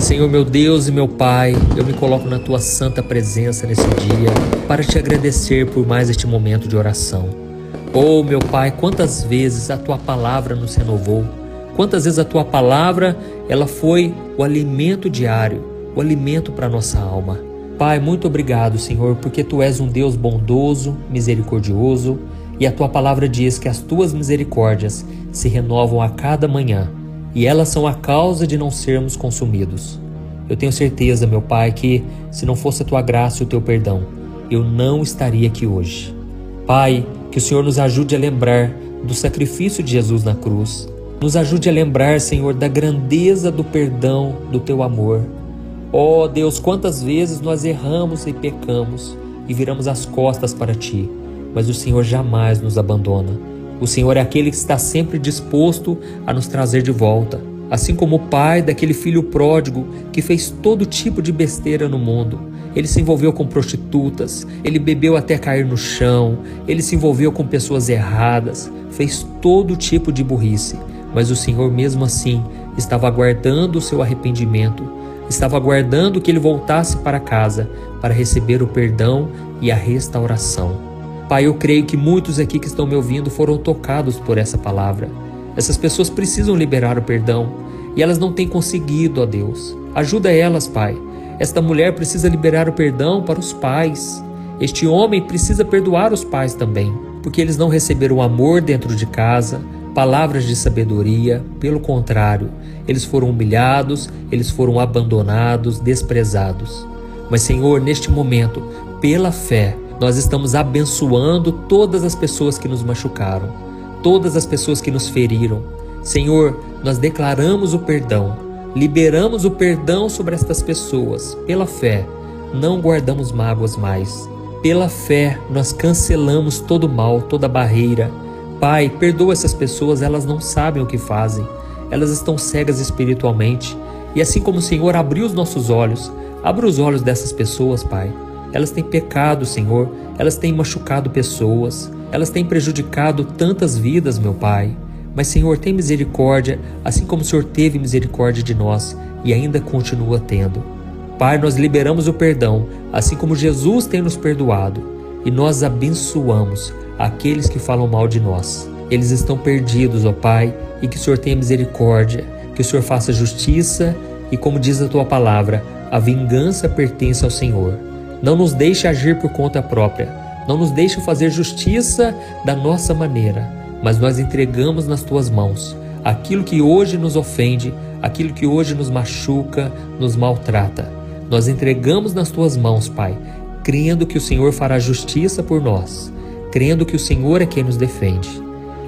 Senhor, meu Deus e meu Pai, eu me coloco na Tua santa presença nesse dia para Te agradecer por mais este momento de oração. Oh, meu Pai, quantas vezes a Tua palavra nos renovou, quantas vezes a Tua palavra ela foi o alimento diário, o alimento para a nossa alma. Pai, muito obrigado, Senhor, porque Tu és um Deus bondoso, misericordioso, e a Tua palavra diz que as Tuas misericórdias se renovam a cada manhã, e elas são a causa de não sermos consumidos. Eu tenho certeza, meu Pai, que se não fosse a Tua graça e o Teu perdão, eu não estaria aqui hoje. Pai, que o Senhor nos ajude a lembrar do sacrifício de Jesus na cruz. Nos ajude a lembrar, Senhor, da grandeza do perdão, do Teu amor. Oh Deus, quantas vezes nós erramos e pecamos e viramos as costas para Ti, mas o Senhor jamais nos abandona. O Senhor é aquele que está sempre disposto a nos trazer de volta. Assim como o pai daquele filho pródigo que fez todo tipo de besteira no mundo. Ele se envolveu com prostitutas, ele bebeu até cair no chão, ele se envolveu com pessoas erradas, fez todo tipo de burrice. Mas o Senhor mesmo assim estava aguardando o seu arrependimento, estava aguardando que ele voltasse para casa para receber o perdão e a restauração. Pai, eu creio que muitos aqui que estão me ouvindo foram tocados por essa palavra. Essas pessoas precisam liberar o perdão e elas não têm conseguido, ó Deus. Ajuda elas, Pai. Esta mulher precisa liberar o perdão para os pais. Este homem precisa perdoar os pais também, porque eles não receberam amor dentro de casa, palavras de sabedoria. Pelo contrário, eles foram humilhados, eles foram abandonados, desprezados. Mas, Senhor, neste momento, pela fé, nós estamos abençoando todas as pessoas que nos machucaram, todas as pessoas que nos feriram. Senhor, nós declaramos o perdão, liberamos o perdão sobre estas pessoas. Pela fé, não guardamos mágoas mais. Pela fé, nós cancelamos todo mal, toda barreira. Pai, perdoa essas pessoas, elas não sabem o que fazem. Elas estão cegas espiritualmente. E assim como o Senhor abriu os nossos olhos, abra os olhos dessas pessoas, Pai. Elas têm pecado, Senhor, elas têm machucado pessoas, elas têm prejudicado tantas vidas, meu Pai. Mas, Senhor, tem misericórdia, assim como o Senhor teve misericórdia de nós e ainda continua tendo. Pai, nós liberamos o perdão, assim como Jesus tem nos perdoado, e nós abençoamos aqueles que falam mal de nós. Eles estão perdidos, ó Pai, e que o Senhor tenha misericórdia, que o Senhor faça justiça e, como diz a Tua palavra, a vingança pertence ao Senhor. Não nos deixe agir por conta própria, não nos deixe fazer justiça da nossa maneira, mas nós entregamos nas Tuas mãos aquilo que hoje nos ofende, aquilo que hoje nos machuca, nos maltrata. Nós entregamos nas Tuas mãos, Pai, crendo que o Senhor fará justiça por nós, crendo que o Senhor é quem nos defende.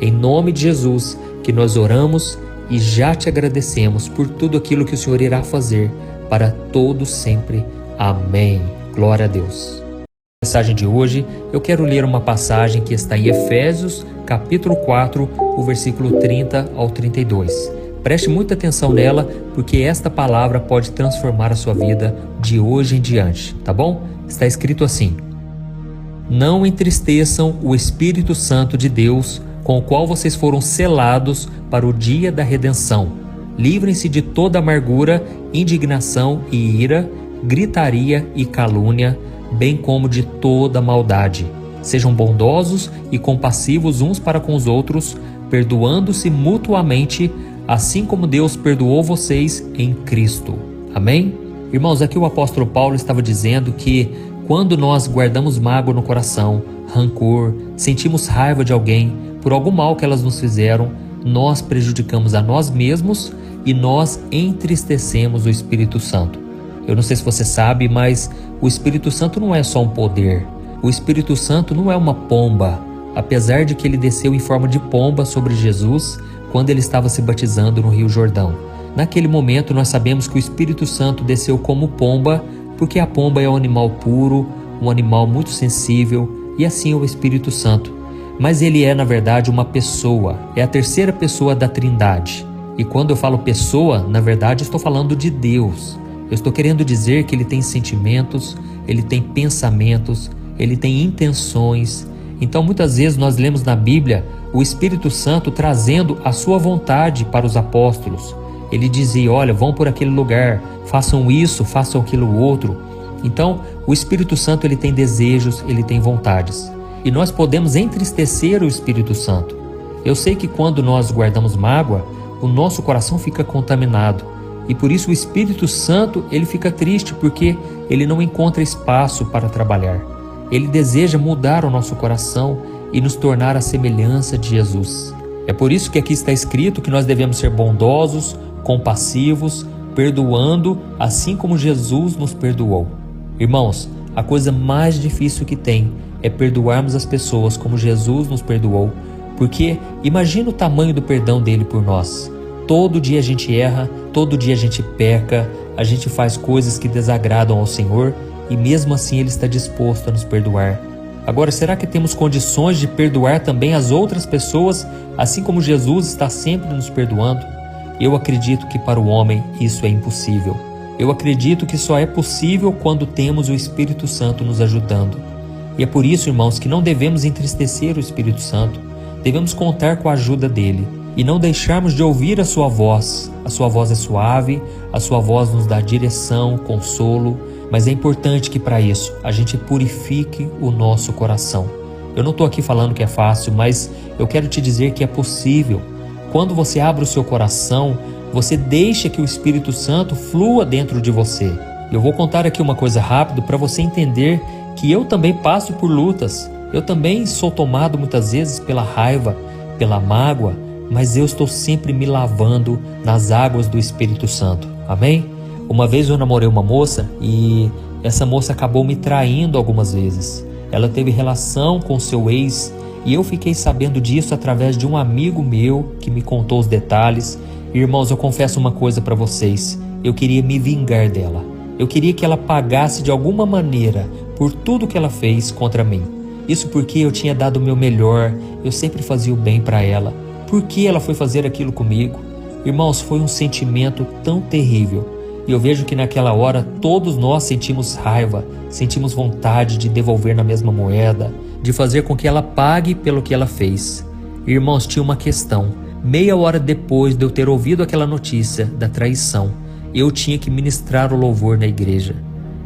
Em nome de Jesus que nós oramos e já Te agradecemos por tudo aquilo que o Senhor irá fazer para todos sempre. Amém. Glória a Deus. Na mensagem de hoje, eu quero ler uma passagem que está em Efésios, capítulo 4, o versículo 30 ao 32. Preste muita atenção nela, porque esta palavra pode transformar a sua vida de hoje em diante, tá bom? Está escrito assim: Não entristeçam o Espírito Santo de Deus, com o qual vocês foram selados para o dia da redenção. Livrem-se de toda amargura, indignação e ira, gritaria e calúnia, bem como de toda maldade. Sejam bondosos e compassivos uns para com os outros, perdoando-se mutuamente, assim como Deus perdoou vocês em Cristo. Amém? Irmãos, aqui o apóstolo Paulo estava dizendo que quando nós guardamos mágoa no coração, rancor, sentimos raiva de alguém por algum mal que elas nos fizeram, nós prejudicamos a nós mesmos e nós entristecemos o Espírito Santo. Eu não sei se você sabe, mas o Espírito Santo não é só um poder. O Espírito Santo não é uma pomba, apesar de que ele desceu em forma de pomba sobre Jesus quando ele estava se batizando no Rio Jordão. Naquele momento nós sabemos que o Espírito Santo desceu como pomba, porque a pomba é um animal puro, um animal muito sensível, e assim é o Espírito Santo. Mas ele é, na verdade, uma pessoa, é a terceira pessoa da Trindade. E quando eu falo pessoa, na verdade estou falando de Deus. Eu estou querendo dizer que ele tem sentimentos, ele tem pensamentos, ele tem intenções. Então muitas vezes nós lemos na Bíblia o Espírito Santo trazendo a sua vontade para os apóstolos. Ele dizia: olha, vão por aquele lugar, façam isso, façam aquilo outro. Então, o Espírito Santo, ele tem desejos, ele tem vontades. E nós podemos entristecer o Espírito Santo. Eu sei que quando nós guardamos mágoa, o nosso coração fica contaminado. E por isso o Espírito Santo, ele fica triste, porque ele não encontra espaço para trabalhar. Ele deseja mudar o nosso coração e nos tornar a semelhança de Jesus. É por isso que aqui está escrito que nós devemos ser bondosos, compassivos, perdoando, assim como Jesus nos perdoou. Irmãos, a coisa mais difícil que tem é perdoarmos as pessoas como Jesus nos perdoou, porque imagina o tamanho do perdão dele por nós. Todo dia a gente erra, todo dia a gente peca, a gente faz coisas que desagradam ao Senhor e mesmo assim Ele está disposto a nos perdoar. Agora, será que temos condições de perdoar também as outras pessoas, assim como Jesus está sempre nos perdoando? Eu acredito que para o homem isso é impossível. Eu acredito que só é possível quando temos o Espírito Santo nos ajudando. E é por isso, irmãos, que não devemos entristecer o Espírito Santo. Devemos contar com a ajuda dele e não deixarmos de ouvir a sua voz. A sua voz é suave, a sua voz nos dá direção, consolo, mas é importante que para isso a gente purifique o nosso coração. Eu não estou aqui falando que é fácil, mas eu quero te dizer que é possível. Quando você abre o seu coração, você deixa que o Espírito Santo flua dentro de você. Eu vou contar aqui uma coisa rápido para você entender que eu também passo por lutas. Eu também sou tomado muitas vezes pela raiva, pela mágoa, mas eu estou sempre me lavando nas águas do Espírito Santo. Amém? Uma vez eu namorei uma moça e essa moça acabou me traindo algumas vezes. Ela teve relação com seu ex e eu fiquei sabendo disso através de um amigo meu que me contou os detalhes. Irmãos, eu confesso uma coisa para vocês. Eu queria me vingar dela. Eu queria que ela pagasse de alguma maneira por tudo que ela fez contra mim. Isso porque eu tinha dado o meu melhor, eu sempre fazia o bem para ela. Por que ela foi fazer aquilo comigo? Irmãos, foi um sentimento tão terrível. E eu vejo que naquela hora todos nós sentimos raiva, sentimos vontade de devolver na mesma moeda, de fazer com que ela pague pelo que ela fez. Irmãos, tinha uma questão. Meia hora depois de eu ter ouvido aquela notícia da traição, eu tinha que ministrar o louvor na igreja.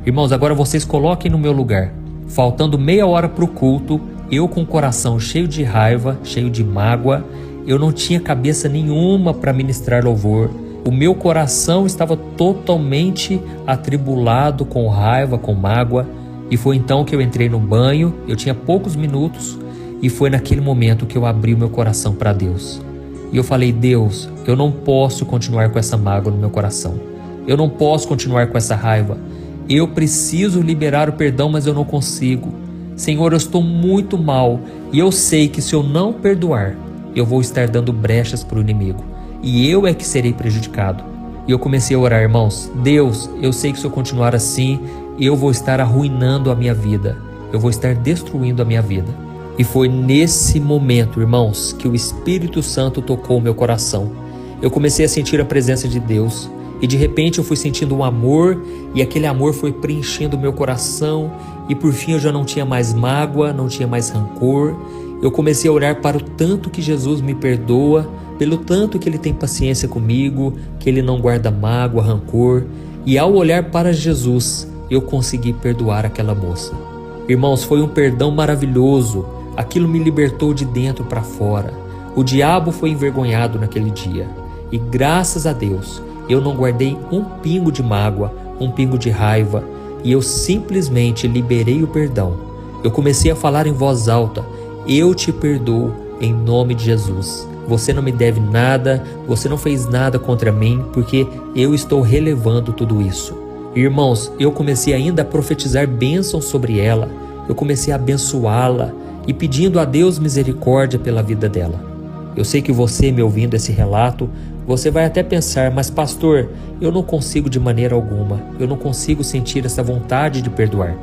Irmãos, agora vocês coloquem no meu lugar. Faltando meia hora para o culto, eu com o coração cheio de raiva, cheio de mágoa, eu não tinha cabeça nenhuma para ministrar louvor. O meu coração estava totalmente atribulado com raiva, com mágoa. E foi então que eu entrei no banho, eu tinha poucos minutos, e foi naquele momento que eu abri o meu coração para Deus. E eu falei: Deus, eu não posso continuar com essa mágoa no meu coração. Eu não posso continuar com essa raiva. Eu preciso liberar o perdão, mas eu não consigo. Senhor, eu estou muito mal e eu sei que se eu não perdoar, eu vou estar dando brechas para o inimigo. E eu é que serei prejudicado. E eu comecei a orar: irmãos, Deus, eu sei que se eu continuar assim, eu vou estar arruinando a minha vida. Eu vou estar destruindo a minha vida. E foi nesse momento, irmãos, que o Espírito Santo tocou o meu coração. Eu comecei a sentir a presença de Deus. E de repente eu fui sentindo um amor, e aquele amor foi preenchendo o meu coração. E por fim eu já não tinha mais mágoa, não tinha mais rancor. Eu comecei a orar para o tanto que Jesus me perdoa, pelo tanto que Ele tem paciência comigo, que Ele não guarda mágoa, rancor. E ao olhar para Jesus, eu consegui perdoar aquela moça. Irmãos, foi um perdão maravilhoso. Aquilo me libertou de dentro para fora. O diabo foi envergonhado naquele dia. E graças a Deus, eu não guardei um pingo de mágoa, um pingo de raiva. E eu simplesmente liberei o perdão. Eu comecei a falar em voz alta: eu te perdoo em nome de Jesus. Você não me deve nada, você não fez nada contra mim, porque eu estou relevando tudo isso. Irmãos, eu comecei ainda a profetizar bênçãos sobre ela. Eu comecei a abençoá-la e pedindo a Deus misericórdia pela vida dela. Eu sei que você, me ouvindo esse relato, você vai até pensar: mas pastor, eu não consigo de maneira alguma, eu não consigo sentir essa vontade de perdoar.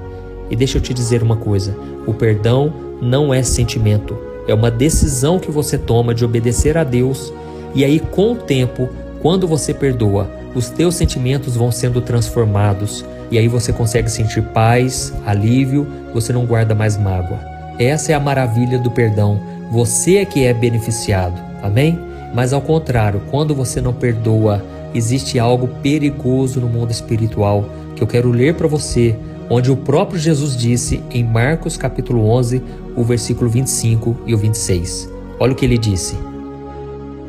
E deixa eu te dizer uma coisa: o perdão não é sentimento, é uma decisão que você toma de obedecer a Deus. E aí, com o tempo, quando você perdoa, os teus sentimentos vão sendo transformados, e aí você consegue sentir paz, alívio, você não guarda mais mágoa. Essa é a maravilha do perdão. Você é que é beneficiado, amém? Mas ao contrário, quando você não perdoa existe algo perigoso no mundo espiritual que eu quero ler para você, onde o próprio Jesus disse em Marcos capítulo 11, o versículo 25 e o 26. Olha o que ele disse: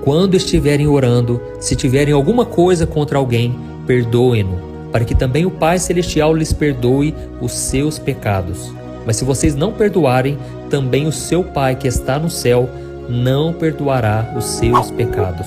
quando estiverem orando, se tiverem alguma coisa contra alguém, perdoem-no, para que também o Pai Celestial lhes perdoe os seus pecados. Mas se vocês não perdoarem, também o seu Pai que está no céu não perdoará os seus pecados.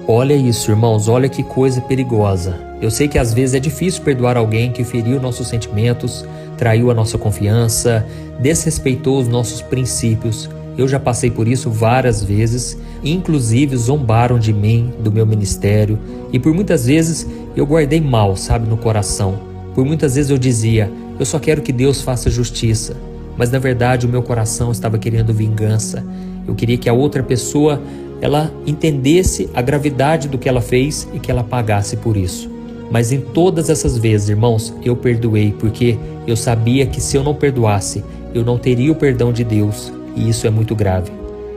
Olha isso, irmãos, olha que coisa perigosa. Eu sei que às vezes é difícil perdoar alguém que feriu nossos sentimentos, traiu a nossa confiança, desrespeitou os nossos princípios. Eu já passei por isso várias vezes, inclusive zombaram de mim, do meu ministério, e por muitas vezes eu guardei mal, sabe, no coração. Por muitas vezes eu dizia, eu só quero que Deus faça justiça, mas na verdade o meu coração estava querendo vingança. Eu queria que a outra pessoa, ela entendesse a gravidade do que ela fez e que ela pagasse por isso. Mas em todas essas vezes, irmãos, eu perdoei, porque eu sabia que se eu não perdoasse, eu não teria o perdão de Deus. E isso é muito grave.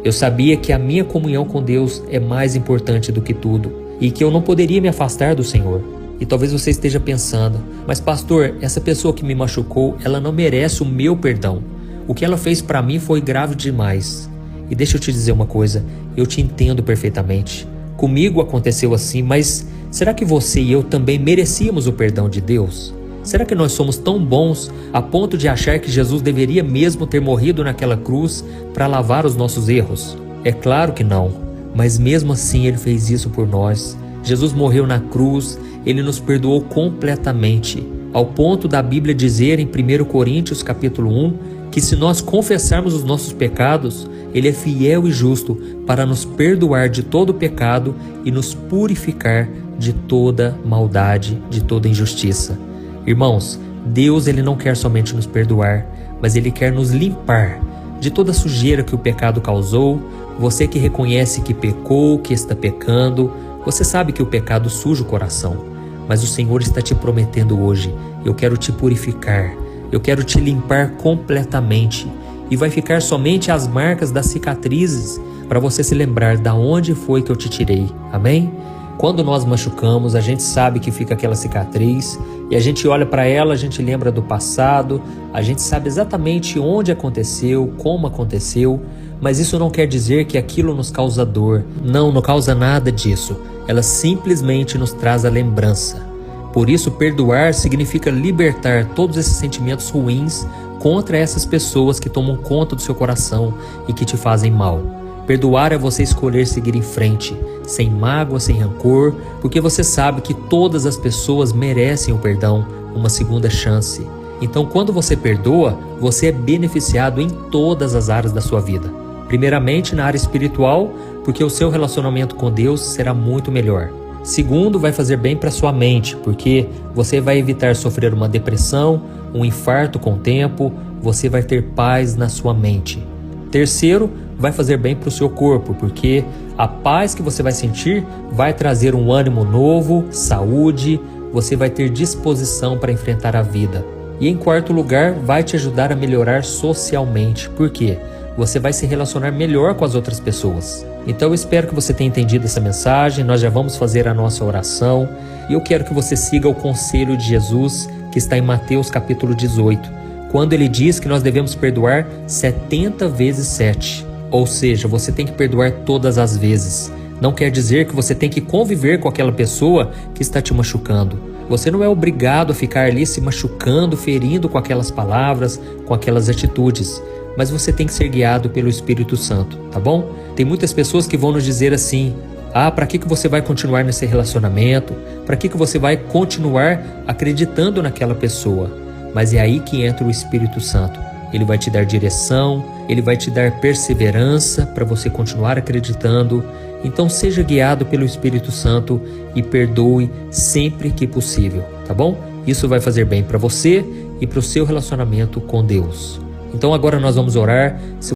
Eu sabia que a minha comunhão com Deus é mais importante do que tudo e que eu não poderia me afastar do Senhor. E talvez você esteja pensando, mas pastor, essa pessoa que me machucou, ela não merece o meu perdão. O que ela fez para mim foi grave demais. E deixa eu te dizer uma coisa, eu te entendo perfeitamente. Comigo aconteceu assim, mas será que você e eu também merecíamos o perdão de Deus? Será que nós somos tão bons a ponto de achar que Jesus deveria mesmo ter morrido naquela cruz para lavar os nossos erros? É claro que não, mas mesmo assim Ele fez isso por nós. Jesus morreu na cruz, Ele nos perdoou completamente, ao ponto da Bíblia dizer em 1 Coríntios capítulo 1, que se nós confessarmos os nossos pecados, Ele é fiel e justo para nos perdoar de todo pecado e nos purificar de toda maldade, de toda injustiça. Irmãos, Deus ele não quer somente nos perdoar, mas Ele quer nos limpar de toda a sujeira que o pecado causou. Você que reconhece que pecou, que está pecando, você sabe que o pecado suja o coração, mas o Senhor está te prometendo hoje, eu quero te purificar, eu quero te limpar completamente, e vai ficar somente as marcas das cicatrizes, para você se lembrar da onde foi que eu te tirei, amém? Quando nós machucamos, a gente sabe que fica aquela cicatriz e a gente olha para ela, a gente lembra do passado, a gente sabe exatamente onde aconteceu, como aconteceu, mas isso não quer dizer que aquilo nos causa dor. Não causa nada disso. Ela simplesmente nos traz a lembrança. Por isso, perdoar significa libertar todos esses sentimentos ruins contra essas pessoas que tomam conta do seu coração e que te fazem mal. Perdoar é você escolher seguir em frente, sem mágoa, sem rancor, porque você sabe que todas as pessoas merecem o perdão, uma segunda chance. Então, quando você perdoa, você é beneficiado em todas as áreas da sua vida. Primeiramente, na área espiritual, porque o seu relacionamento com Deus será muito melhor. Segundo, vai fazer bem para sua mente, porque você vai evitar sofrer uma depressão, um infarto com o tempo, você vai ter paz na sua mente. Terceiro, vai fazer bem para o seu corpo, porque a paz que você vai sentir vai trazer um ânimo novo, saúde, você vai ter disposição para enfrentar a vida. E em quarto lugar, vai te ajudar a melhorar socialmente, porque você vai se relacionar melhor com as outras pessoas. Então eu espero que você tenha entendido essa mensagem, nós já vamos fazer a nossa oração, e eu quero que você siga o conselho de Jesus, que está em Mateus capítulo 18, quando ele diz que nós devemos perdoar 70 vezes 7. Ou seja, você tem que perdoar todas as vezes. Não quer dizer que você tem que conviver com aquela pessoa que está te machucando. Você não é obrigado a ficar ali se machucando, ferindo com aquelas palavras, com aquelas atitudes. Mas você tem que ser guiado pelo Espírito Santo, tá bom? Tem muitas pessoas que vão nos dizer assim: para que você vai continuar nesse relacionamento? Para que você vai continuar acreditando naquela pessoa? Mas é aí que entra o Espírito Santo. Ele vai te dar direção, Ele vai te dar perseverança para você continuar acreditando. Então seja guiado pelo Espírito Santo e perdoe sempre que possível, tá bom? Isso vai fazer bem para você e para o seu relacionamento com Deus. Então agora nós vamos orar.